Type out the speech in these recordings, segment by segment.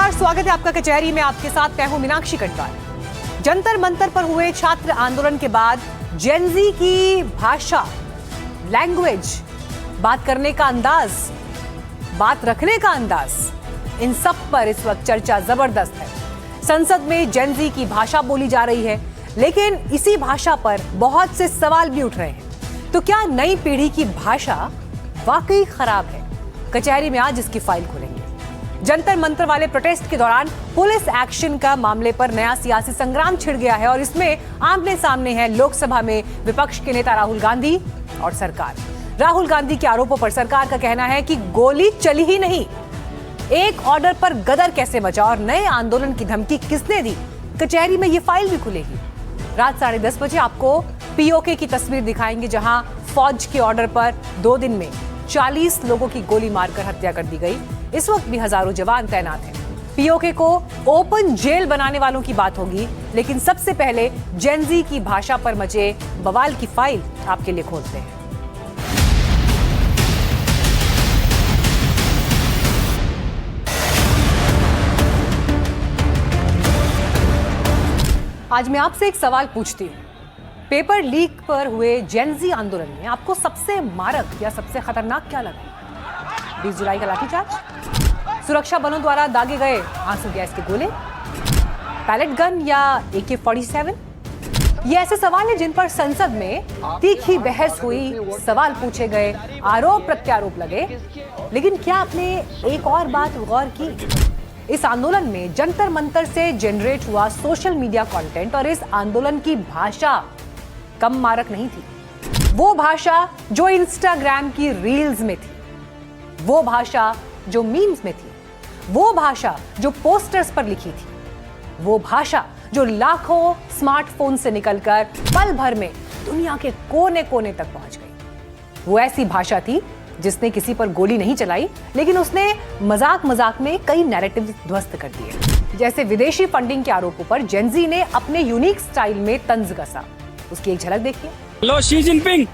नमस्कार, स्वागत है आपका कचहरी में। आपके साथ मैं हूं मीनाक्षी कटवाल। जंतर मंतर पर हुए छात्र आंदोलन के बाद जेनजी की भाषा, लैंग्वेज, बात करने का अंदाज, बात रखने का अंदाज, इन सब पर इस वक्त चर्चा जबरदस्त है। संसद में जेनजी की भाषा बोली जा रही है, लेकिन इसी भाषा पर बहुत से सवाल भी उठ रहे हैं। तो क्या नई पीढ़ी की भाषा वाकई खराब है? कचहरी में आज इसकी फाइल खोलेंगे। जंतर मंतर वाले प्रोटेस्ट के दौरान पुलिस एक्शन का मामले पर नया सियासी संग्राम छिड़ गया है और इसमें आमने सामने है लोकसभा में विपक्ष के नेता राहुल गांधी और सरकार। राहुल गांधी के आरोपों पर सरकार का कहना है कि गोली चली ही नहीं, एक ऑर्डर पर गदर कैसे मचा और नए आंदोलन की धमकी किसने दी? कचहरी में ये फाइल भी खुलेगी। रात 10:30 बजे आपको पीओके की तस्वीर दिखाएंगे, जहां फौज के ऑर्डर पर 2 दिन में 40 लोगों की गोली मारकर हत्या कर दी गई। इस वक्त भी हजारों जवान तैनात हैं। पीओके को ओपन जेल बनाने वालों की बात होगी, लेकिन सबसे पहले जेनजी की भाषा पर मचे बवाल की फाइल आपके लिए खोलते हैं। आज मैं आपसे एक सवाल पूछती हूँ। पेपर लीक पर हुए जेनजी आंदोलन में आपको सबसे मारक या सबसे खतरनाक क्या लगा? 20 जुलाई का लाठीचार्ज, सुरक्षा बलों द्वारा दागे गए आंसू गैस के गोले, पैलेट गन या AK-47? ये ऐसे सवाल हैं जिन पर संसद में तीखी बहस हुई, सवाल पूछे गए, आरोप प्रत्यारोप लगे। लेकिन क्या आपने एक और बात गौर की? इस आंदोलन में जंतर मंतर से जनरेट हुआ सोशल मीडिया कंटेंट और इस आंदोलन की भाषा कम मारक नहीं थी। वो भाषा जो इंस्टाग्राम की रील्स में थी, वो भाषा जो मीम्स में थी, वो भाषा जो पोस्टर्स पर लिखी थी, वो भाषा जो लाखों स्मार्टफोन से निकलकर पल भर में दुनिया के कोने कोने तक पहुंच गई। वो ऐसी भाषा थी जिसने किसी पर गोली नहीं चलाई, लेकिन उसने मजाक मजाक में कई नैरेटिव ध्वस्त कर दिए। जैसे विदेशी फंडिंग के आरोपों पर जेनजी ने अपने यूनिक स्टाइल में तंज कसा। उसकी एक झलक देखिए। हॅलो शी जिनपिंग,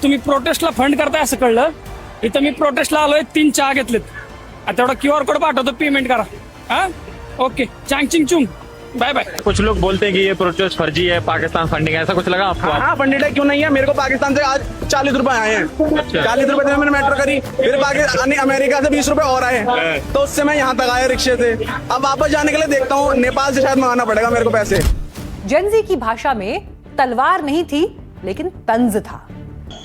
तुम्ही प्रोटेस्टला फंड करताय असं कळलं. इथं मी प्रोटेस्टला आलोय, 3 चहा घेतलेत. आता तेवढा QR कोड पाठवतो, पेमेंट करा. हाँ ओके, चांग चिंग चुंग, बाय बाय. कुछ लोग बोलते हैं कि ये प्रोटेस्ट फर्जी है, पाकिस्तान फंडिंग है, ऐसा कुछ लगा आपको? हाँ फंडेड है, क्यों नहीं है? मेरे को पाकिस्तान से आज 40 रुपए आए हैं। 40 रुपए से मैंने मेट्रो करी, फिर पाकिस्तान अमेरिका से 20 रुपए और आए, तो उससे मैं यहाँ तक आया रिक्शे से। अब वापस जाने के लिए देखता हूँ, नेपाल से शायद मंगाना पड़ेगा मेरे को पैसे। जेनजी की भाषा में तलवार नहीं थी, लेकिन तंज था।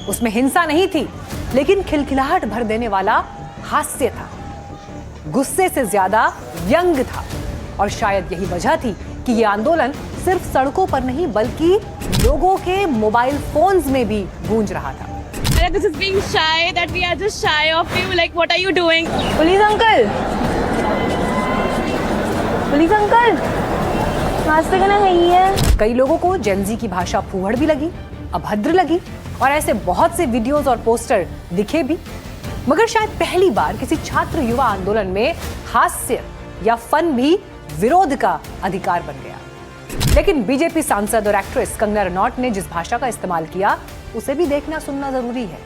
उसमें हिंसा नहीं थी, लेकिन खिलखिलाहट भर देने वाला हास्य था। गुस्से से ज्यादा व्यंग था। और शायद यही वजह थी कि ये आंदोलन सिर्फ सड़कों पर नहीं, बल्कि लोगों के मोबाइल फोन्स में भी गूंज रहा था। This is being shy, that we are just shy of you. Like, what are you doing? Police uncle, police uncle, रास्ते का ना नहीं है। कई लोगों को जेनजी की भाषा फूहड़ भी लगी, अभद्र लगी, और ऐसे बहुत से वीडियोस और पोस्टर दिखे भी। मगर शायद पहली बार किसी छात्र युवा आंदोलन में हास्य या फन भी विरोध का अधिकार बन गया। लेकिन बीजेपी सांसद और एक्ट्रेस कंगना रनौत ने जिस भाषा का इस्तेमाल किया, उसे भी देखना सुनना जरूरी है,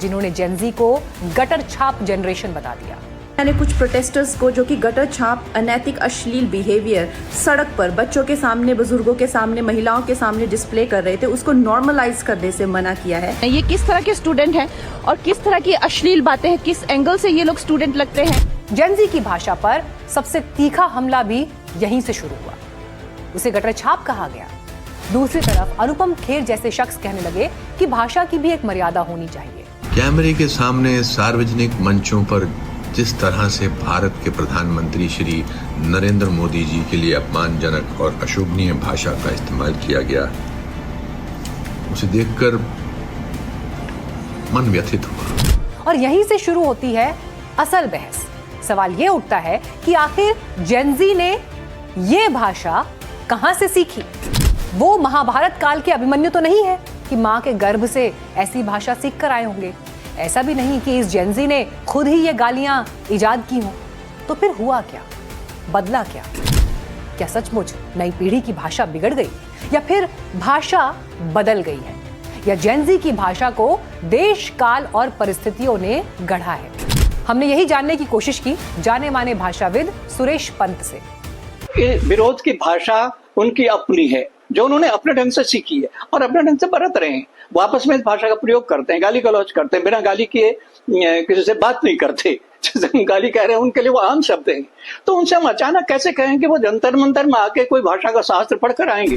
जिन्होंने जेनजी को गटर छाप जनरेशन बता दिया। मैंने कुछ प्रोटेस्टर्स को, जो कि गटर छाप, अनैतिक, अश्लील बिहेवियर सड़क पर बच्चों के सामने, बुजुर्गों के सामने, महिलाओं के सामने डिस्प्ले कर रहे थे, उसको नॉर्मलाइज करने से मना किया है। ये किस तरह के स्टूडेंट हैं और किस तरह की अश्लील बातें हैं, किस एंगल से ये लोग स्टूडेंट लगते हैं। जेनजी की भाषा पर सबसे तीखा हमला भी यहीं से शुरू हुआ। उसे गटर छाप कहा गया। दूसरी तरफ अनुपम खेर जैसे शख्स कहने लगे कि भाषा की भी एक मर्यादा होनी चाहिए। कैमरे के सामने सार्वजनिक मंचों पर जिस तरह से भारत के प्रधानमंत्री श्री नरेंद्र मोदी जी के लिए अपमानजनक और अशोभनीय भाषा का इस्तेमाल किया गया, उसे देखकर मन व्यथित हुआ। और यहीं से शुरू होती है असल बहस। सवाल ये उठता है कि आखिर जेनजी ने ये भाषा कहां से सीखी? वो महाभारत काल के अभिमन्यु तो नहीं है कि मां के गर्भ से ऐसी भाषा सीख कर आए होंगे। ऐसा भी नहीं कि इस जेनजी ने खुद ही ये गालियां इजाद की हों। तो फिर हुआ क्या? बदला क्या? क्या सचमुच नई पीढ़ी की भाषा बिगड़ गई, या फिर भाषा बदल गई है, या जेनजी की भाषा को देश, काल और परिस्थितियों ने गढ़ा है? हमने यही जानने की कोशिश की जाने माने भाषाविद सुरेश पंत से। ये विरोध की भाषा उनकी अपनी है, जो उन्होंने अपने ढंग से सीखी है और अपने ढंग से बरत रहे हैं। वो आपस में इस भाषा का प्रयोग करते हैं, गाली गलौज करते हैं, बिना गाली किए किसी से बात नहीं करते। जैसे हम गाली कह रहे हैं उनके लिए वो आम शब्द है। तो उनसे हम अचानक कैसे कहें कि वो जंतर मंतर में आके कोई भाषा का शास्त्र पढ़कर आएंगे।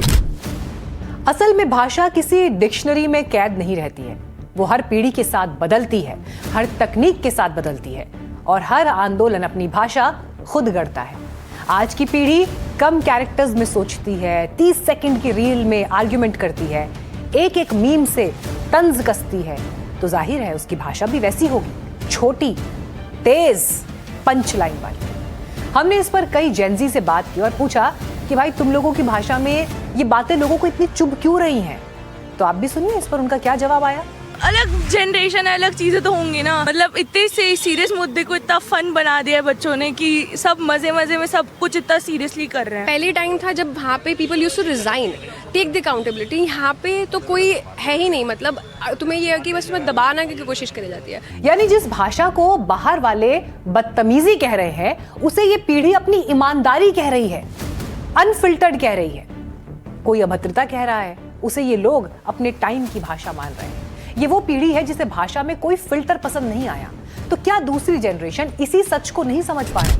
असल में भाषा किसी डिक्शनरी में कैद नहीं रहती है, वो हर पीढ़ी के साथ बदलती है, हर तकनीक के साथ बदलती है और हर आंदोलन अपनी भाषा खुद गढ़ता है। आज की पीढ़ी कम कैरेक्टर्स में सोचती है, 30 सेकंड की रील में आर्ग्यूमेंट करती है, एक एक मीम से तंज कसती है, तो जाहिर है उसकी भाषा भी वैसी होगी, छोटी, तेज, पंच लाइन वाली। हमने इस पर कई जेनजी से बात की और पूछा कि भाई तुम लोगों की भाषा में ये बातें लोगों को इतनी चुभ क्यों रही हैं? तो आप भी सुनिए इस पर उनका क्या जवाब आया। अलग जनरेशन है, अलग चीजें तो होंगी ना। मतलब इतने से सीरियस मुद्दे को इतना फन बना दिया है बच्चों ने कि सब मजे मजे में सब कुछ इतना सीरियसली कर रहे हैं। पहले टाइम था जब वहाँ पे people used to resign, take the accountability. यहाँ पे तो कोई है ही नहीं, मतलब तुम्हें ये है कि बस तुम्हें दबाना की कोशिश करी जाती है। यानी जिस भाषा को बाहर वाले बदतमीजी कह रहे हैं उसे ये पीढ़ी अपनी ईमानदारी कह रही है, अनफिल्टर्ड कह रही है। कोई अभद्रता कह रहा है उसे ये लोग अपने टाइम की भाषा मान रहे हैं। ये वो पीढ़ी है जिसे भाषा में कोई फिल्टर पसंद नहीं आया, तो क्या दूसरी जनरेशन इसी सच को नहीं समझ पा रही?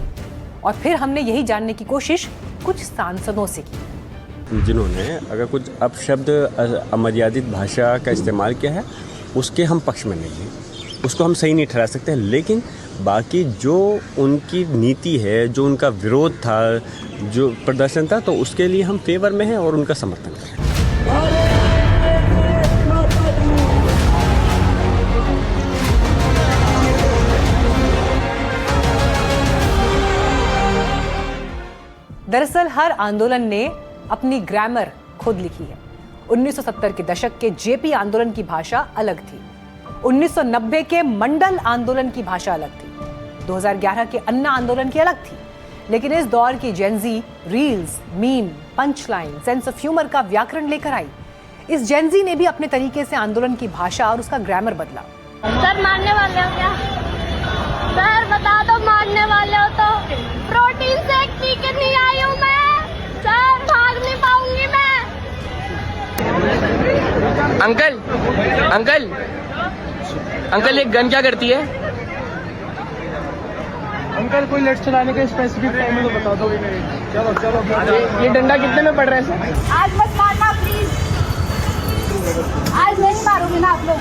और फिर हमने यही जानने की कोशिश कुछ सांसदों से की, जिन्होंने अगर कुछ अपशब्द अमर्यादित भाषा का इस्तेमाल किया है उसके हम पक्ष में नहीं हैं, उसको हम सही नहीं ठहरा सकते हैं। लेकिन बाकी जो उनकी नीति है, जो उनका विरोध था, जो प्रदर्शन था, तो उसके लिए हम फेवर में हैं और उनका समर्थन करें। दरअसल हर आंदोलन ने अपनी ग्रामर खुद लिखी है। 1970 के दशक के जेपी आंदोलन की भाषा अलग थी, 1990 के मंडल आंदोलन की भाषा अलग थी, 2011 के अन्ना आंदोलन की अलग थी। लेकिन इस दौर की Gen Z reels, meme, punch line, sense of humour का व्याकरण लेकर आई। इस जेनजी ने भी अपने तरीके से आंदोलन की भाषा और उसका ग्रामर बदला। सर मारने वाले हो क्या? सर बता दो मारने वाले हो तो। प्रोटीन शेक पी के नहीं आई हूँ मैं सर, भाग नहीं पाऊंगी मैं। अंकल अंकल अंकल, एक गन क्या करती है? अंकल कोई लेट चलाने का स्पेसिफिक टाइम तो बता दो। चलो चलो, ये डंडा कितने में पड़ रहा है सर? आज मत मारना प्लीज, आज नहीं मारोगे ना आप लोग।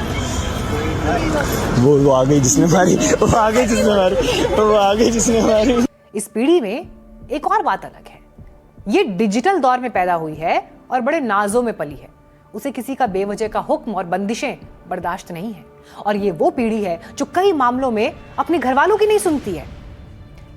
वो आ गई जिसने मारी, वो आ गई जिसने मारी, वो आ गई जिसने मारी। इस पीढ़ी में एक और बात अलग है, ये डिजिटल दौर में पैदा हुई है और बड़े नाजों में पली है। उसे किसी का बेवजह का हुक्म और बंदिशें बर्दाश्त नहीं है। और ये वो पीढ़ी है जो कई मामलों में अपने घर वालों की नहीं सुनती है।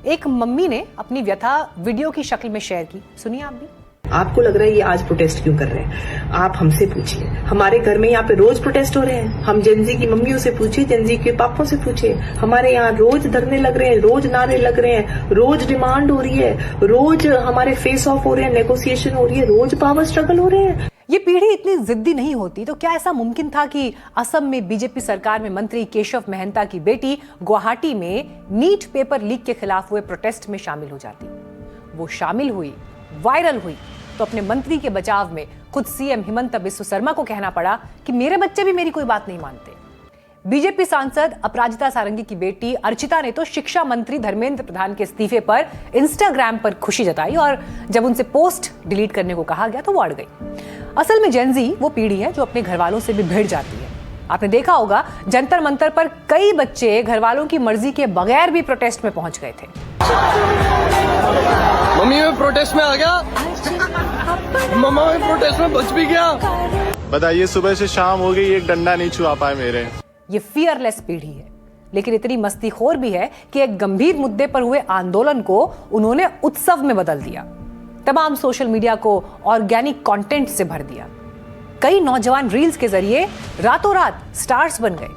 एक मम्मी ने अपनी व्यथा वीडियो की शक्ल में शेयर की, सुनिए आप भी। आपको लग रहा है ये आज प्रोटेस्ट क्यों कर रहे हैं? आप हमसे पूछिए, हमारे घर में यहाँ पे रोज प्रोटेस्ट हो रहे हैं। हम जेनजी की मम्मियों से पूछिए, जेनजी के पापों से पूछिए। हमारे यहाँ रोज धरने लग रहे हैं, रोज नारे लग रहे हैं, रोज डिमांड हो रही है, रोज हमारे फेस ऑफ हो रहे हैं, नेगोशिएशन हो रही है, रोज पावर स्ट्रगल हो रहे हैं। ये पीढ़ी इतनी जिद्दी नहीं होती तो क्या ऐसा मुमकिन था कि असम में बीजेपी सरकार में मंत्री केशव महंता की बेटी गुवाहाटी में नीट पेपर लीक के खिलाफ हुए प्रोटेस्ट में शामिल हो जाती? वो शामिल हुई, वायरल हुई, तो अपने मंत्री के बचाव में खुद सीएम हिमंता बिस्वा शर्मा को कहना पड़ा कि मेरे बच्चे भी मेरी कोई बात नहीं मानते। बीजेपी सांसद अपराजिता सारंगी की बेटी अर्चिता ने तो शिक्षा मंत्री धर्मेंद्र प्रधान के इस्तीफे पर इंस्टाग्राम पर खुशी जताई और जब उनसे पोस्ट डिलीट करने को कहा गया तो वो अड़ गई। असल में जेनजी वो पीढ़ी है जो अपने घर वालों से भी भिड़ जाती है। आपने देखा होगा जंतर मंतर पर कई बच्चे घर वालों की मर्जी के बगैर भी प्रोटेस्ट में पहुंच गए थे। मम्मी मैं प्रोटेस्ट में आ गया, मम्मा मैं प्रोटेस्ट में बच भी गया। बताइए सुबह से शाम हो गई, एक डंडा नहीं छुआ पाए मेरे। ये फियरलेस पीढ़ी है, लेकिन इतनी मस्तीखोर भी है कि एक गंभीर मुद्दे पर हुए आंदोलन को उन्होंने उत्सव में बदल दिया। तमाम सोशल मीडिया को ऑर्गेनिक कंटेंट से भर दिया। कई नौजवान रील्स के जरिए रातों रात स्टार्स बन गए।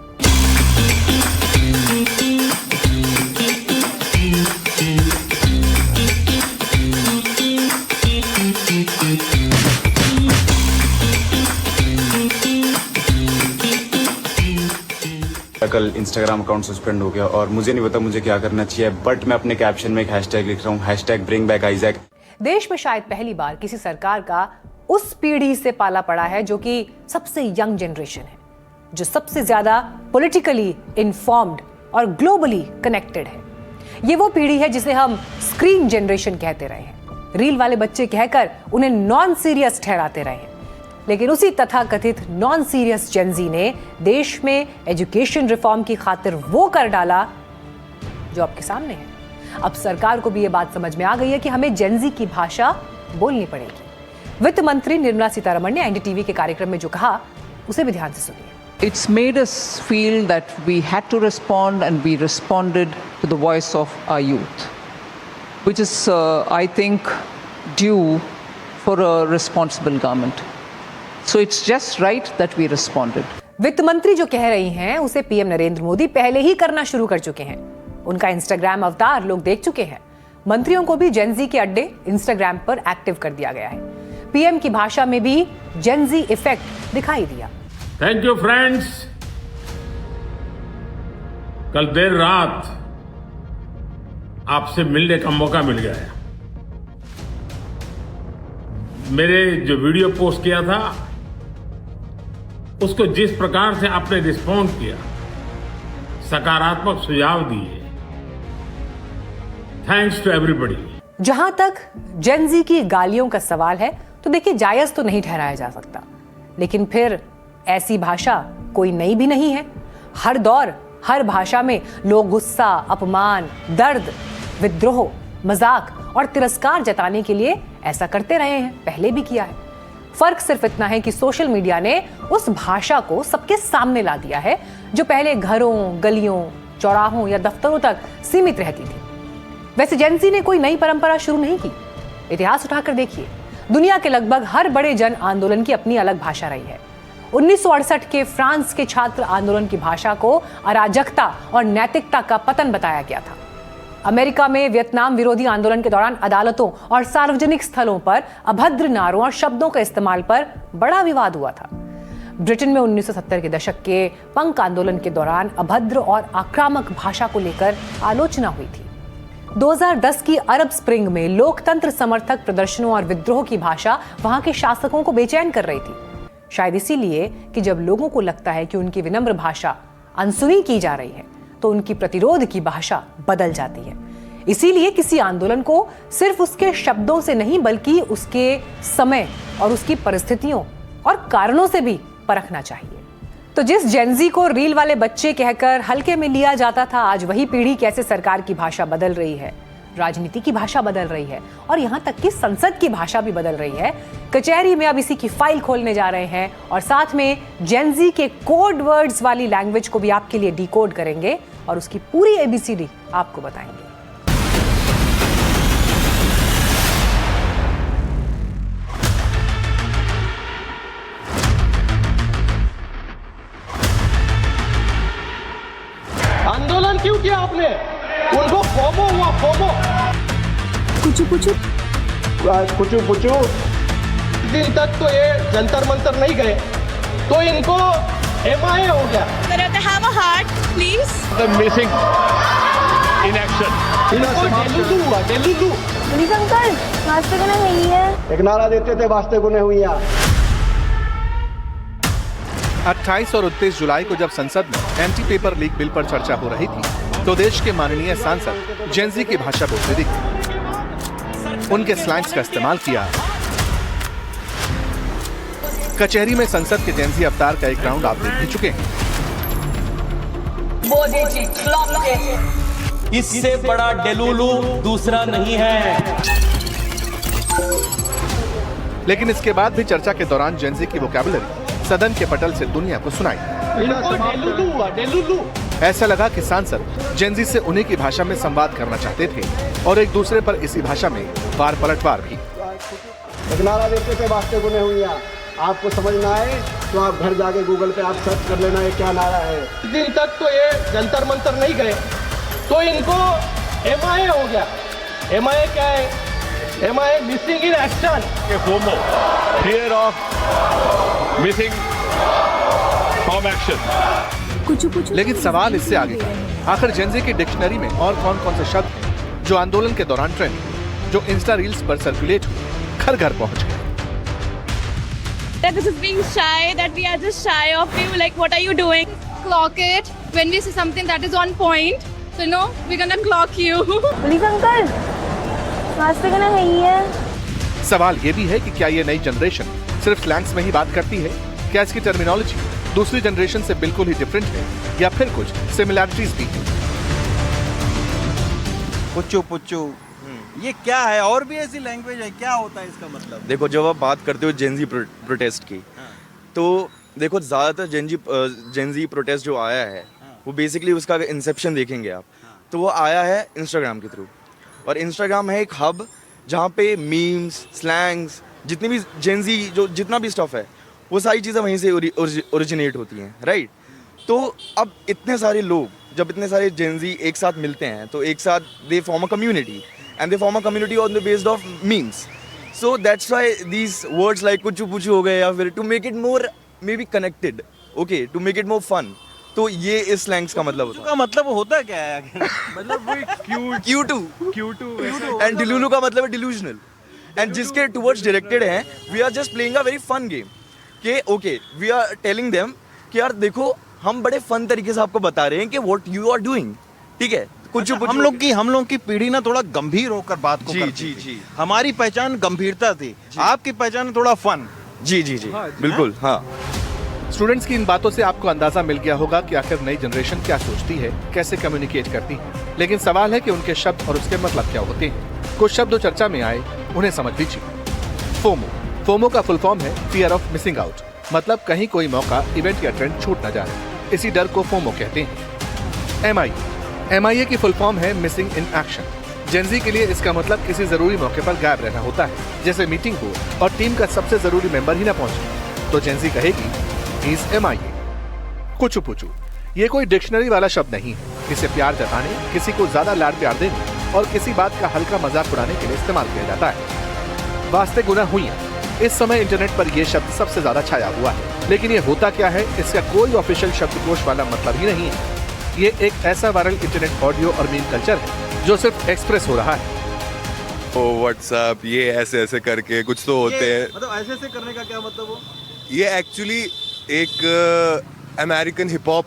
कल इंस्टाग्राम अकाउंट सस्पेंड हो गया और मुझे नहीं पता मुझे क्या करना चाहिए, बट मैं अपने कैप्शन में एक हैशटैग लिख रहा हूँ, #BringBackIsaac। देश में शायद पहली बार किसी सरकार का उस पीढ़ी से पाला पड़ा है जो कि सबसे यंग जनरेशन है, जो सबसे ज्यादा पॉलिटिकली इन्फॉर्म्ड और ग्लोबली कनेक्टेड है। ये वो पीढ़ी है जिसे हम स्क्रीन जनरेशन कहते रहे हैं, रील वाले बच्चे कहकर उन्हें नॉन सीरियस ठहराते रहे हैं। लेकिन उसी तथाकथित नॉन सीरियस जेनजी ने देश में एजुकेशन रिफॉर्म की खातिर वो कर डाला जो आपके सामने है। अब सरकार को भी ये बात समझ में आ गई है कि हमें जेनजी की भाषा बोलनी पड़ेगी। वित्त मंत्री निर्मला सीतारमण ने एनडीटीवी के कार्यक्रम में जो कहा उसे भी ध्यान से सुनिए। It's made us feel that we had to respond, and we responded to the voice of our youth, which is, I think, due for a responsible government. So it's just right that we responded. वित्त मंत्री जो कह रही हैं उसे PM Narendra Modi पहले ही करना शुरू कर चुके हैं। उनका इंस्टाग्राम अवतार लोग देख चुके हैं। मंत्रियों को भी जेनजी के अड्डे इंस्टाग्राम पर एक्टिव कर दिया गया है। पीएम की भाषा में भी जेनजी इफेक्ट दिखाई दिया। Thank you friends. कल देर रात आपसे मिलने का मौका मिल गया। मेरे जो वीडियो पोस्ट किया था उसको जिस प्रकार से आपने रिस्पॉन्ड किया, सकारात्मक सुझाव दिए, थैंक्स टू एवरीबॉडी। जहां तक जेनजी की गालियों का सवाल है तो देखिए, जायज तो नहीं ठहराया जा सकता, लेकिन फिर ऐसी भाषा कोई नई भी नहीं है। हर दौर, हर भाषा में लोग गुस्सा, अपमान, दर्द, विद्रोह, मजाक और तिरस्कार जताने के लिए ऐसा करते रहे हैं, पहले भी किया है। फर्क सिर्फ इतना है कि सोशल मीडिया ने उस भाषा को सबके सामने ला दिया है जो पहले घरों, गलियों, चौराहों या दफ्तरों तक सीमित रहती थी। वैसे जेनजी ने कोई नई परंपरा शुरू नहीं की। इतिहास उठाकर देखिए, दुनिया के लगभग हर बड़े जन आंदोलन की अपनी अलग भाषा रही है। 1968 के फ्रांस के छात्र आंदोलन की भाषा को अराजकता और नैतिकता का पतन बताया गया था। अमेरिका में वियतनाम विरोधी आंदोलन के दौरान अदालतों और सार्वजनिक स्थलों पर अभद्र नारों और शब्दों के इस्तेमाल पर बड़ा विवाद हुआ था। ब्रिटेन में 1970 के दशक के पंक आंदोलन के दौरान अभद्र और आक्रामक भाषा को लेकर आलोचना हुई थी। 2010 की अरब स्प्रिंग में लोकतंत्र समर्थक प्रदर्शनों और विद्रोह की भाषा वहां के शासकों को बेचैन कर रही थी, शायद इसीलिए कि जब लोगों को लगता है कि उनकी विनम्र भाषा अनसुनी की जा रही है तो उनकी प्रतिरोध की भाषा बदल जाती है। इसीलिए किसी आंदोलन को सिर्फ उसके शब्दों से नहीं बल्कि उसके समय और उसकी परिस्थितियों और कारणों से भी परखना चाहिए। तो जिस जेनजी को रील वाले बच्चे कहकर हल्के में लिया जाता था, आज वही पीढ़ी कैसे सरकार की भाषा बदल रही है, राजनीति की भाषा बदल रही है और यहाँ तक कि संसद की भाषा भी बदल रही है। कचहरी में अब इसी की फाइल खोलने जा रहे हैं और साथ में जेनजी के कोड वर्ड्स वाली लैंग्वेज को भी आपके लिए डिकोड करेंगे और उसकी पूरी एबीसीडी आपको बताएंगे। आंदोलन क्यों किया आपने? उनको फोमो हुआ, फोमो। कुछ पुचू दिन तक तो ये जंतर मंतर नहीं गए तो इनको MIA हो गया। have a heart, please. The missing in action. इनको डेलुलू हुआ, डेलुलू। प्लीज अंकल, वास्ते को नहीं हुई है। एक नारा देते थे, वास्ते को नहीं हुई है। 28 और 29 जुलाई को जब संसद में एंटी पेपर लीक बिल पर चर्चा हो रही थी तो देश के माननीय सांसद जेनजी की भाषा बोलते दिखे, उनके स्लैंग्स का इस्तेमाल किया। कचहरी में संसद के जेनजी अवतार का एक राउंड आप देख भी चुके हैं। इससे बड़ा डेलुलू दूसरा नहीं है। लेकिन इसके बाद भी चर्चा के दौरान जेनजी की वोकैबुलरी सदन के पटल से दुनिया को सुनाई। इनको डेलुलू हुआ, डेलुलू। ऐसा लगा कि सांसद जेनजी से उन्हीं की भाषा में संवाद करना चाहते थे और एक दूसरे पर इसी भाषा में वार पलटवार भी। एक नारा देते थे, वास्ते को नहीं हुई है। आपको समझना है तो आप घर जाके गूगल पे आप सर्च कर लेना है क्या नारा है। दिन तक तो ये जंतर मंतर नहीं गए तो इनको MIA हो गया। MIA क्या है? MIA missing in action. FOMO, fear of missing from action. लेकिन सवाल इससे आगे का है। आखिर जेनजी की डिक्शनरी में और कौन कौन से शब्द हैं जो आंदोलन के दौरान ट्रेंड हुए, जो इंस्टा रील्स पर सर्कुलेट हुए, घर घर पहुंच गए। That this is being shy, that we are just shy of you. Like, what are you doing? Clock it. When we see something that is on point, so no, we're gonna clock you. Please, uncle. नाश्ते करना है ये। सवाल ये भी है कि क्या ये नई जनरेशन सिर्फ स्लैंग्स में ही बात करती है? क्या इसकी टर्मिनोलॉजी दूसरी जनरेशन से बिल्कुल ही डिफरेंट है या फिर कुछ सिमिलैरिटीज भी है? पुच्चू पुच्चू ये क्या है? और भी ऐसी लैंग्वेज है? क्या होता है इसका मतलब? देखो, जब आप बात करते हो जेनजी प्रोटेस्ट की, तो देखो ज़्यादातर जेनजी प्रोटेस्ट जो आया है वो बेसिकली उसका इंसेप्शन देखेंगे आप, तो वो आया है इंस्टाग्राम के थ्रू। और इंस्टाग्राम है एक हब जहाँ पे मीम्स, स्लैंग्स, जितनी भी जेनजी जो जितना भी स्टफ है वो सारी चीज़ें वहीं से ओरिजिनेट होती हैं, राइट? तो अब इतने सारे लोग, जब इतने सारे जेनजी एक साथ मिलते हैं तो एक साथ they form a community, and they form a community on the based of memes. So that's why these words like कुचू पुचू हो गए, या फिर to make it more maybe connected, okay, to make it more fun. तो ये इस slangs का मतलब होता है। का मतलब होता क्या है? मतलब वो cute and delulu का मतलब है delusional, and जिसके towards directed हैं, we are just playing a very fun game. कि okay, we are telling them कि यार देखो हम बड़े fun तरीके से आपको बता रहे हैं कि what you are doing, ठीक है? कुछ हम लोग की पीढ़ी ना थोड़ा गंभीर होकर बात को करती थी। हमारी पहचान गंभीरता थी, आपकी पहचान थोड़ा फन। जी जी जी बिल्कुल, हाँ। स्टूडेंट्स की इन बातों से आपको अंदाजा मिल गया होगा कि आखिर नई जनरेशन क्या सोचती है, कैसे कम्युनिकेट करती है। लेकिन सवाल है कि उनके शब्द और उसके मतलब क्या होते हैं। कुछ शब्द जो चर्चा में आए उन्हें समझ लीजिए। फोमो का फुल फॉर्म है फियर ऑफ मिसिंग आउट, मतलब कहीं कोई मौका, इवेंट या ट्रेंड छूट न जाए, इसी डर को फोमो कहते हैं। MIA की फुल फॉर्म है मिसिंग इन एक्शन। जेनजी के लिए इसका मतलब किसी जरूरी मौके पर गायब रहना होता है, जैसे मीटिंग हो और टीम का सबसे जरूरी मेंबर ही ना पहुंचे, तो जेनजी कहेगी ही इज MIA। कुचू पुचू ये कोई डिक्शनरी वाला शब्द नहीं है, इसे प्यार जताने, किसी को ज्यादा लाड प्यार देने और किसी बात का हल्का मजाक उड़ाने के लिए इस्तेमाल किया जाता है। वास्ते गुना हुइयां, इस समय इंटरनेट पर यह शब्द सबसे ज्यादा छाया हुआ है, लेकिन ये होता क्या है, इसका कोई ऑफिशियल शब्दकोश वाला मतलब ही नहीं है। ये एक ऐसा वायरल इंटरनेट ऑडियो और मीम कल्चर है जो सिर्फ एक्सप्रेस हो रहा है। ओ व्हाट्सएप, ये ऐसे ऐसे करके कुछ तो होते हैं। मतलब ऐसे ऐसे करने का क्या मतलब हो? ये एक्चुअली एक अमेरिकन हिप हॉप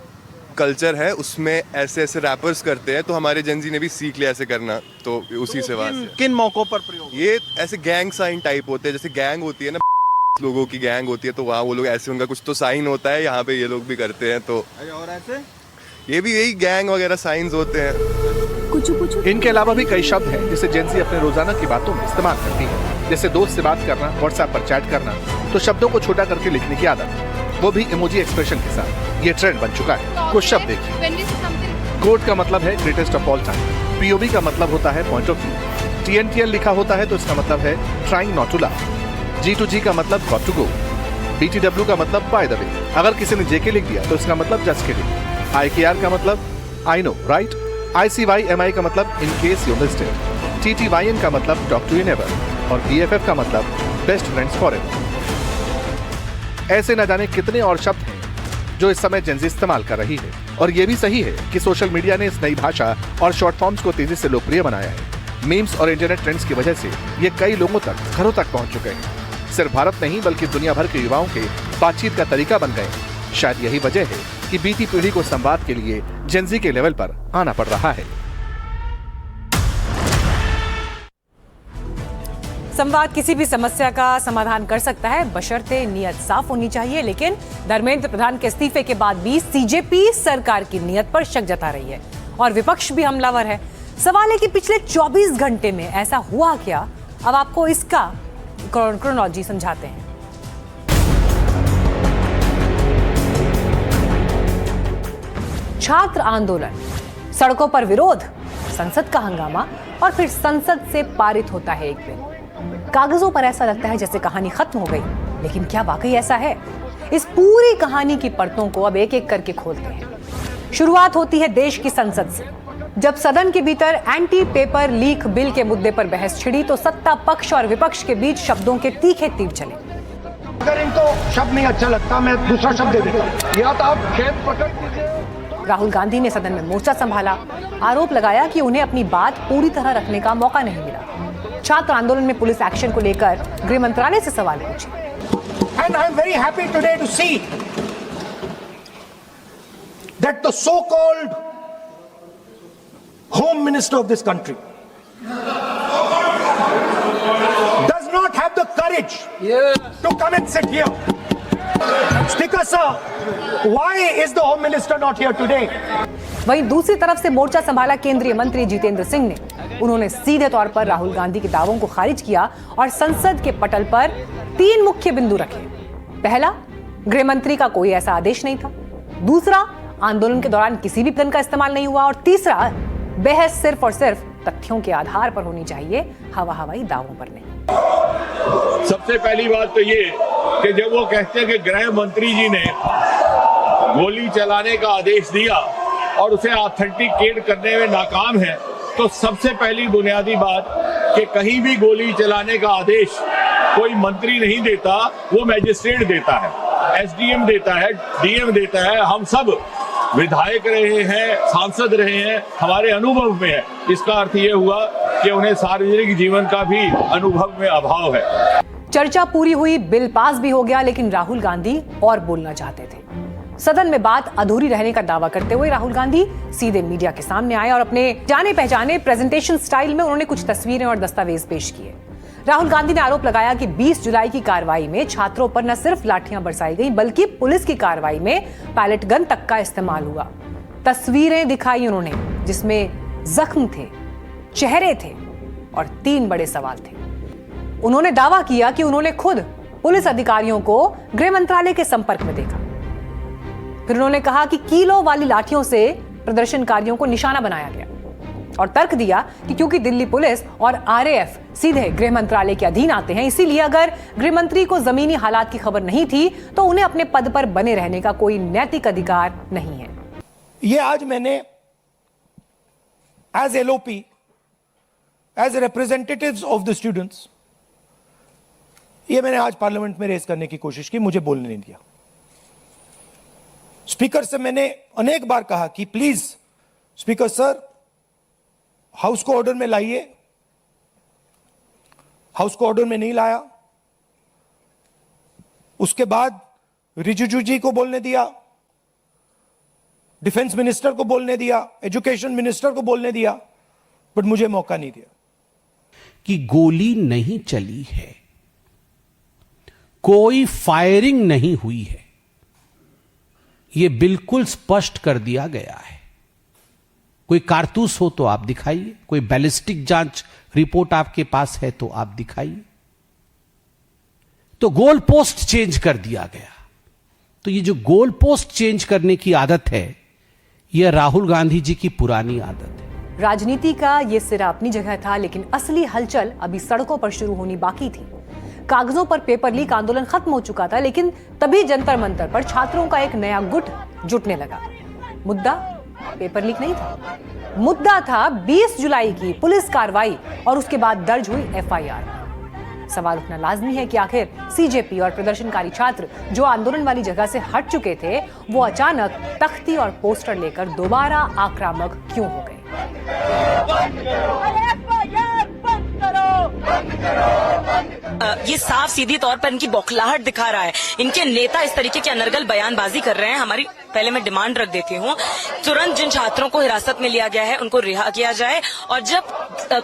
कल्चर है, उसमें ऐसे ऐसे रैपर्स करते हैं, तो हमारे जेनजी ने भी सीख लिया ऐसे करना, तो उसी से बात है। किन मौकों पर प्रयोग? ये ऐसे गैंग साइन टाइप होते हैं, जैसे गैंग होती है ना, लोगों की गैंग होती है, तो वहाँ वो लोग ऐसे, उनका कुछ तो साइन होता है, यहाँ पे ये लोग भी करते हैं, तो और ऐसे ये भी यही गैंग वगैरह साइंस होते हैं। इनके अलावा भी कई शब्द हैं जिसे जेनजी अपने रोजाना की बातों में इस्तेमाल करती है, जैसे दोस्त से बात करना, व्हाट्सएप पर चैट करना, तो शब्दों को छोटा करके लिखने की आदत, वो भी इमोजी एक्सप्रेशन के साथ। ये ट्रेंड बन चुका है। कुछ शब्द देखिए। कोड का मतलब है greatest of all time, POV का मतलब होता है पॉइंट ऑफ व्यू, TNTL लिखा होता है तो इसका मतलब है trying not to laugh, G2G का मतलब गॉट टू गो, BTW का मतलब बाय द वे, अगर किसी ने JK लिख दिया तो इसका मतलब जस्ट किडिंग, IKR का मतलब आई नो राइट, ICYMI का मतलब in case you missed it, TTYN का मतलब टॉक टू यू नेवर और BFF का मतलब बेस्ट फ्रेंड्स फॉरएवर। ऐसे न जाने कितने और शब्द हैं जो इस समय जेनजी इस्तेमाल कर रही है, और ये भी सही है कि सोशल मीडिया ने इस नई भाषा और शॉर्ट फॉर्म्स को तेजी से लोकप्रिय बनाया है। मीम्स और इंटरनेट ट्रेंड्स की वजह से ये कई लोगों तक, घरों तक पहुंच चुके हैं। सिर्फ भारत नहीं बल्कि दुनिया भर के युवाओं के बातचीत का तरीका बन गए। शायद यही वजह है कि बीती पीढ़ी को संवाद के लिए जेनजी के लेवल पर आना पड़ रहा है। संवाद किसी भी समस्या का समाधान कर सकता है, बशर्ते नियत साफ होनी चाहिए। लेकिन धर्मेंद्र प्रधान के इस्तीफे के बाद भी CJP सरकार की नियत पर शक जता रही है और विपक्ष भी हमलावर है। सवाल है कि पिछले 24 घंटे में ऐसा हुआ क्या? अब आपको इसका क्रोनोलॉजी समझाते हैं। छात्र आंदोलन, सड़कों पर विरोध, संसद का हंगामा और फिर संसद से पारित होता है एक बिल। कागजों पर ऐसा लगता है जैसे कहानी खत्म हो गई, लेकिन क्या वाकई ऐसा है? इस पूरी कहानी की परतों को अब एक एक करके खोलते हैं। शुरुआत होती है देश की संसद से। जब सदन के भीतर एंटी पेपर लीक बिल के मुद्दे पर बहस छिड़ी तो सत्ता पक्ष और विपक्ष के बीच शब्दों के तीखे तीर चले। अगर इनको शब्द नहीं अच्छा लगता, मैं दूसरा शब्द दे देता हूं, या तो आप खेत पकड़ दीजिए राहुल गांधी ने सदन में मोर्चा संभाला, आरोप लगाया कि उन्हें अपनी बात पूरी तरह रखने का मौका नहीं मिला। छात्र आंदोलन में पुलिस एक्शन को लेकर गृह मंत्रालय से सवाल पूछे। And I am very happy today to see that the so-called Home Minister of this country does not have the courage to come and sit here. Speaker sir, why is the Home Minister not here today? वहीं दूसरी तरफ से मोर्चा संभाला केंद्रीय मंत्री जितेंद्र सिंह ने। उन्होंने सीधे तौर पर राहुल गांधी के दावों को खारिज किया और संसद के पटल पर 3 मुख्य बिंदु रखे। पहला, गृह मंत्री का कोई ऐसा आदेश नहीं था। दूसरा, आंदोलन के दौरान किसी भी गन का इस्तेमाल नहीं हुआ। और तीसरा, बहस सिर्फ और सिर्फ तथ्यों के आधार पर होनी चाहिए, हवाई दावों पर नहीं। सबसे पहली बात तो ये कि जब वो कहते हैं कि गृह मंत्री जी ने गोली चलाने का आदेश दिया और उसे ऑथेंटिकेट करने में नाकाम है, तो सबसे पहली बुनियादी बात कि कहीं भी गोली चलाने का आदेश कोई मंत्री नहीं देता, वो मैजिस्ट्रेट देता है, एसडीएम देता है, डीएम देता है। हम सब विधायक रहे हैं, सांसद रहे हैं, हमारे अनुभव में है। इसका अर्थ ये हुआ कि उन्हें सार्वजनिक जीवन का भी अनुभव में अभाव है। चर्चा पूरी हुई, बिल पास भी हो गया, लेकिन राहुल गांधी और बोलना चाहते थे। सदन में बात अधूरी रहने का दावा करते हुए राहुल गांधी सीधे मीडिया के सामने आए और अपने जाने पहचाने प्रेजेंटेशन स्टाइल में उन्होंने कुछ तस्वीरें और दस्तावेज पेश किए। राहुल गांधी ने आरोप लगाया कि 20 जुलाई की कार्रवाई में छात्रों पर न सिर्फ लाठियां बरसाई गई, बल्कि पुलिस की कार्रवाई में पैलेट गन तक का इस्तेमाल हुआ। तस्वीरें दिखाई उन्होंने जिसमें जख्म थे, चेहरे थे और 3 बड़े सवाल थे। उन्होंने दावा किया कि उन्होंने खुद पुलिस अधिकारियों को गृह मंत्रालय के संपर्क में देखा। फिर उन्होंने कहा कि कीलों वाली लाठियों से प्रदर्शनकारियों को निशाना बनाया गया और तर्क दिया कि क्योंकि दिल्ली पुलिस और आरएएफ सीधे गृह मंत्रालय के अधीन आते हैं, इसीलिए अगर गृह मंत्री को जमीनी हालात की खबर नहीं थी तो उन्हें अपने पद पर बने रहने का कोई नैतिक अधिकार नहीं है। ये आज मैंने as LOP, as representatives of the students, ये मैंने आज पार्लियामेंट में रेज करने की कोशिश की, मुझे बोलने नहीं दिया। स्पीकर से मैंने अनेक बार कहा कि प्लीज स्पीकर सर, हाउस को ऑर्डर में लाइए। हाउस को ऑर्डर में नहीं लाया। उसके बाद रिजिजू जी को बोलने दिया, डिफेंस मिनिस्टर को बोलने दिया, एजुकेशन मिनिस्टर को बोलने दिया, बट मुझे मौका नहीं दिया। कि गोली नहीं चली है, कोई फायरिंग नहीं हुई है, यह बिल्कुल स्पष्ट कर दिया गया है। कोई कारतूस हो तो आप दिखाइए, कोई बैलिस्टिक जांच रिपोर्ट आपके पास है तो आप दिखाइए। तो गोल पोस्ट चेंज कर दिया गया। तो ये जो गोल पोस्ट चेंज करने की आदत है, यह राहुल गांधी जी की पुरानी आदत है। राजनीति का यह सिरा अपनी जगह था, लेकिन असली हलचल अभी सड़कों पर शुरू होनी बाकी थी। कागजों पर पेपर लीक आंदोलन खत्म हो चुका था, लेकिन तभी जंतर मंतर पर छात्रों का एक नया गुट जुटने लगा। मुद्दा पेपर लीक नहीं था, मुद्दा था 20 जुलाई की पुलिस कार्रवाई और उसके बाद दर्ज हुई एफआईआर। सवाल उठना लाजमी है कि आखिर सीजेपी और प्रदर्शनकारी छात्र जो आंदोलन वाली जगह से हट चुके थे, वो अचानक तख्ती और पोस्टर लेकर दोबारा आक्रामक क्यों हो गए? ये साफ सीधी तौर पर इनकी बौखलाहट दिखा रहा है। इनके नेता इस तरीके की अनर्गल बयानबाजी कर रहे हैं। हमारी पहले मैं डिमांड रख देती हूँ, तुरंत जिन छात्रों को हिरासत में लिया गया है उनको रिहा किया जाए। और जब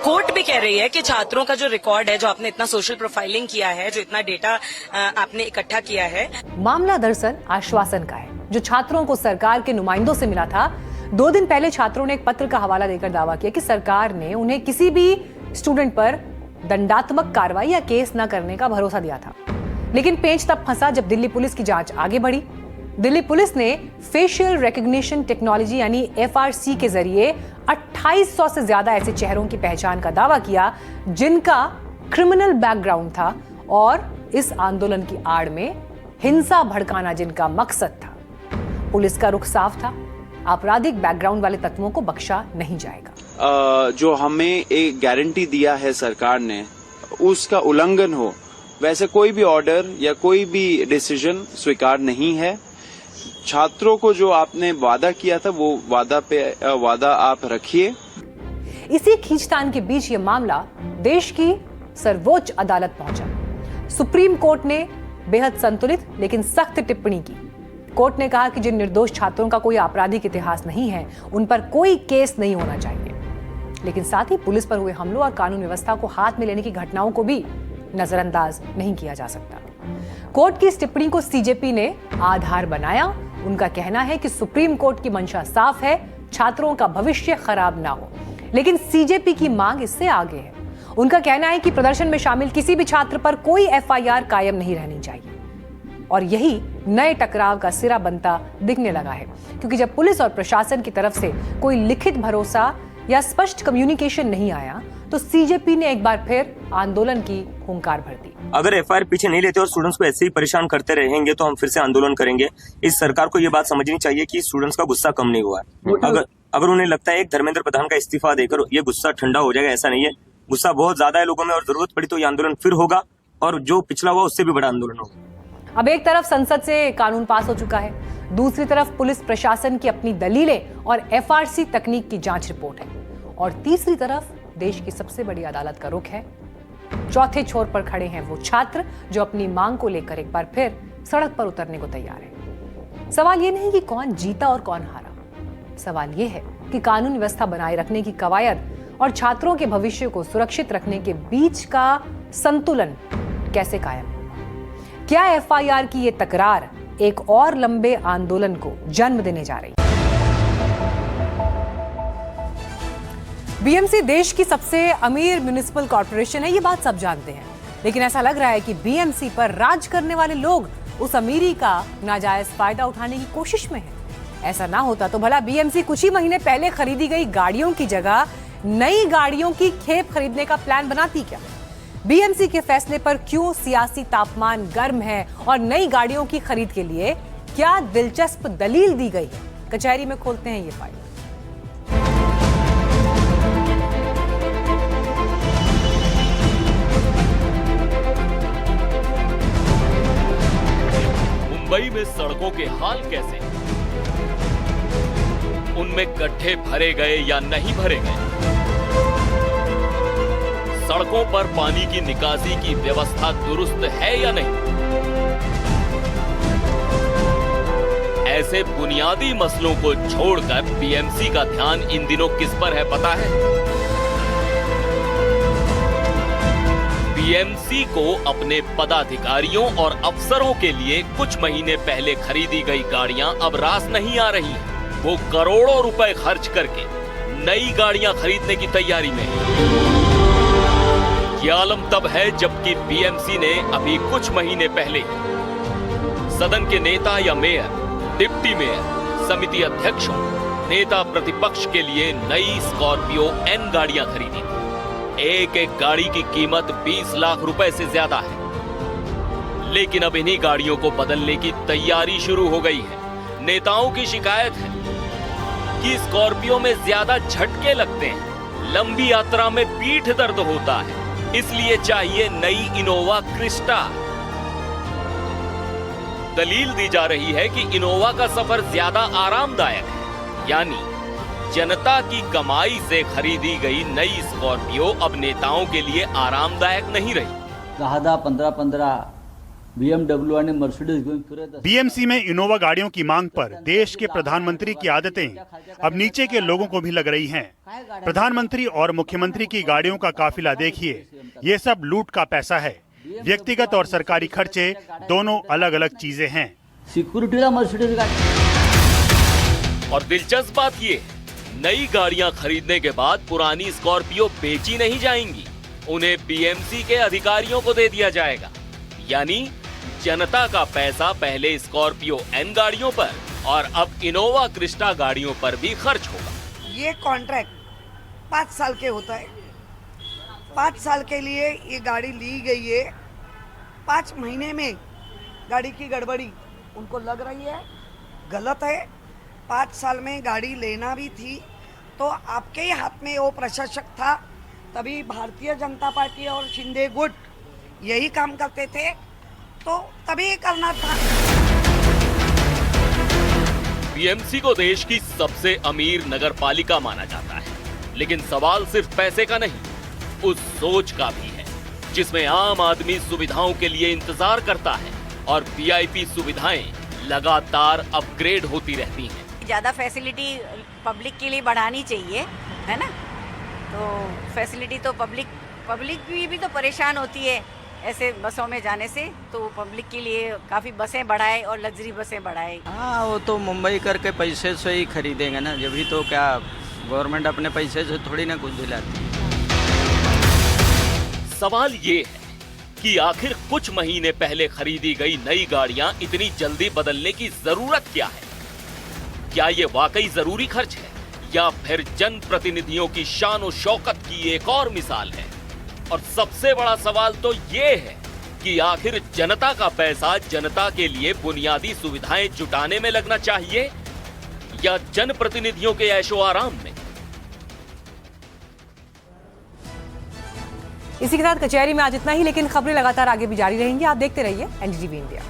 कोर्ट भी कह रही है कि छात्रों का जो रिकॉर्ड है, जो आपने इतना सोशल प्रोफाइलिंग किया है, जो इतना डेटा आपने इकट्ठा किया है। मामला दरअसल आश्वासन का है जो छात्रों को सरकार के नुमाइंदों से मिला था। 2 दिन पहले छात्रों ने एक पत्र का हवाला देकर दावा किया कि सरकार ने उन्हें किसी भी स्टूडेंट पर दंडात्मक कार्रवाई या केस न करने का भरोसा दिया था। लेकिन पेंच तब फंसा जब दिल्ली पुलिस की जांच आगे बढ़ी। दिल्ली पुलिस ने फेशियल रिकॉग्निशन टेक्नोलॉजी यानी एफआरसी के जरिए 2800 से ज्यादा ऐसे चेहरों की पहचान का दावा किया जिनका क्रिमिनल बैकग्राउंड था और इस आंदोलन की आड़ में हिंसा भड़काना जिनका मकसद था। पुलिस का रुख साफ था, आपराधिक बैकग्राउंड वाले तत्वों को बख्शा नहीं जाएगा। जो हमें एक गारंटी दिया है सरकार ने, उसका उल्लंघन हो, वैसे कोई भी ऑर्डर या कोई भी डिसीजन स्वीकार नहीं है। छात्रों को जो आपने वादा किया था वो वादा आप रखिए। इसी खींचतान के बीच ये मामला देश की सर्वोच्च अदालत पहुंचा। सुप्रीम कोर्ट ने बेहद संतुलित लेकिन सख्त टिप्पणी की। कोर्ट ने कहा कि जिन निर्दोष छात्रों का कोई आपराधिक इतिहास नहीं है उन पर कोई केस नहीं होना चाहिए, लेकिन साथ ही पुलिस पर हुए हमलों और कानून व्यवस्था को हाथ में लेने की घटनाओं को भी नजरअंदाज नहीं किया जा सकता। कोर्ट की इस टिप्पणी को सीजेपी ने आधार बनाया। उनका कहना है कि सुप्रीम कोर्ट की मंशा साफ है, छात्रों का भविष्य खराब ना हो, लेकिन सीजेपी की मांग इससे आगे है। उनका कहना है कि प्रदर्शन में शामिल किसी भी छात्र पर कोई एफआईआर कायम नहीं रहनी चाहिए, और यही नए टकराव का सिरा बनता दिखने लगा है, क्योंकि जब पुलिस और प्रशासन की तरफ से कोई लिखित भरोसा या स्पष्ट कम्युनिकेशन नहीं आया तो सीजेपी ने एक बार फिर आंदोलन की हुंकार भर दी। अगर एफआईआर पीछे नहीं लेते और स्टूडेंट्स को ऐसे ही परेशान करते रहेंगे तो हम फिर से आंदोलन करेंगे। इस सरकार को ये बात समझनी चाहिए कि स्टूडेंट्स का गुस्सा कम नहीं हुआ है। अगर उन्हें लगता है एक धर्मेंद्र प्रधान का इस्तीफा देकर ये गुस्सा ठंडा हो जाएगा, ऐसा नहीं है। गुस्सा बहुत ज्यादा है लोगों में और जरूरत पड़ी तो ये आंदोलन फिर होगा और जो पिछला हुआ उससे भी बड़ा आंदोलन होगा। अब एक तरफ संसद से कानून पास हो चुका है, दूसरी तरफ पुलिस प्रशासन की अपनी दलीलें और एफआरसी तकनीक की जांच रिपोर्ट है, और तीसरी तरफ देश की सबसे बड़ी अदालत का रुख है। चौथे छोर पर खड़े हैं वो छात्र जो अपनी मांग को लेकर एक बार फिर सड़क पर उतरने को तैयार हैं। सवाल ये नहीं कि कौन जीता और कौन हारा, सवाल ये है कि कानून व्यवस्था बनाए रखने की कवायद और छात्रों के भविष्य को सुरक्षित रखने के बीच का संतुलन कैसे कायम है। क्या एफआईआर की ये तकरार एक और लंबे आंदोलन को जन्म देने जा रही है? बीएमसी देश की सबसे अमीर म्युनिसिपल कॉर्पोरेशन है, ये बात सब जानते हैं, लेकिन ऐसा लग रहा है कि बीएमसी पर राज करने वाले लोग उस अमीरी का नाजायज फायदा उठाने की कोशिश में हैं। ऐसा ना होता तो भला बीएमसी कुछ ही महीने पहले खरीदी गई गाड़ियों की जगह नई गाड़ियों की खेप खरीदने का प्लान बनाती क्या? बीएमसी के फैसले पर क्यों सियासी तापमान गर्म है और नई गाड़ियों की खरीद के लिए क्या दिलचस्प दलील दी गई है? कचहरी में खोलते हैं ये फाइल। मुंबई में सड़कों के हाल कैसे, उनमें गड्ढे भरे गए या नहीं भरे गए, सड़कों पर पानी की निकासी की व्यवस्था दुरुस्त है या नहीं, ऐसे बुनियादी मसलों को छोड़कर बीएमसी का ध्यान इन दिनों किस पर है पता है? बीएमसी को अपने पदाधिकारियों और अफसरों के लिए कुछ महीने पहले खरीदी गई गाड़ियां अब रास नहीं आ रही हैं। वो करोड़ों रुपए खर्च करके नई गाड़ियां खरीदने की तैयारी में है। ये आलम तब है जबकि बीएमसी ने अभी कुछ महीने पहले सदन के नेता या मेयर, डिप्टी मेयर, समिति अध्यक्षों, नेता प्रतिपक्ष के लिए नई स्कॉर्पियो एन गाड़ियां खरीदी। एक एक गाड़ी की कीमत 20 लाख रुपए से ज्यादा है, लेकिन अब इन्हीं गाड़ियों को बदलने की तैयारी शुरू हो गई है। नेताओं की शिकायत है कि स्कॉर्पियो में ज्यादा झटके लगते हैं, लंबी यात्रा में पीठ दर्द होता है, इसलिए चाहिए नई इनोवा क्रिस्टा। दलील दी जा रही है कि इनोवा का सफर ज्यादा आरामदायक है, यानी जनता की कमाई से खरीदी गई नई स्कॉर्पियो अब नेताओं के लिए आरामदायक नहीं रही। 10-15 BMW आणि मर्सिडीज घेऊन फिरत असतात। बीएमसी में इनोवा गाड़ियों की मांग पर देश के प्रधानमंत्री की आदतें अब नीचे के लोगों को भी लग रही हैं। प्रधानमंत्री और मुख्यमंत्री की गाड़ियों का काफिला देखिए, ये सब लूट का पैसा है। व्यक्तिगत और सरकारी खर्चे दोनों अलग अलग चीजें हैं। सिक्योरिटीला मर्सिडीज गाड़ी। और दिलचस्प बात ये, नई गाड़ियां खरीदने के बाद पुरानी स्कॉर्पियो बेची नहीं जाएंगी, उन्हें बीएमसी के अधिकारियों को दे दिया जाएगा। यानी जनता का पैसा पहले स्कॉर्पियो एन गाड़ियों पर और अब इनोवा क्रिस्टा गाड़ियों पर भी खर्च होगा। ये कॉन्ट्रैक्ट 5 साल के होता है। 5 साल के लिए ये गाड़ी ली गई है। 5 महीने में गाड़ी की गड़बड़ी उनको लग रही है, गलत है। 5 साल में गाड़ी लेना भी थी तो आपके ही हाथ में वो प्रशासक था, तभी भारतीय जनता पार्टी और शिंदे गुट यही काम करते थे, तो तभी करना था। बीएमसी को देश की सबसे अमीर नगरपालिका माना जाता है, लेकिन सवाल सिर्फ पैसे का नहीं, उस सोच का भी है जिसमें आम आदमी सुविधाओं के लिए इंतजार करता है और वीआईपी सुविधाएं लगातार अपग्रेड होती रहती हैं। ज्यादा फैसिलिटी पब्लिक के लिए बढ़ानी चाहिए, है ना? तो फैसिलिटी तो पब्लिक भी तो परेशान होती है ऐसे बसों में जाने से, तो पब्लिक के लिए काफ़ी बसें बढ़ाए और लग्जरी बसें बढ़ाए। हाँ, वो तो मुंबई करके पैसे से ही खरीदेंगे ना, जब भी तो क्या गवर्नमेंट अपने पैसे से थोड़ी ना कुछ दिलाती। सवाल ये है कि आखिर कुछ महीने पहले खरीदी गई नई गाड़ियां इतनी जल्दी बदलने की जरूरत क्या है? क्या ये वाकई जरूरी खर्च है या फिर जनप्रतिनिधियों की शान और शौकत की एक और मिसाल है? और सबसे बड़ा सवाल तो ये है कि आखिर जनता का पैसा जनता के लिए बुनियादी सुविधाएं जुटाने में लगना चाहिए या जनप्रतिनिधियों के ऐशो आराम में? इसी के साथ कचहरी में आज इतना ही, लेकिन खबरें लगातार आगे भी जारी रहेंगी। आप देखते रहिए एनडीटीवी इंडिया।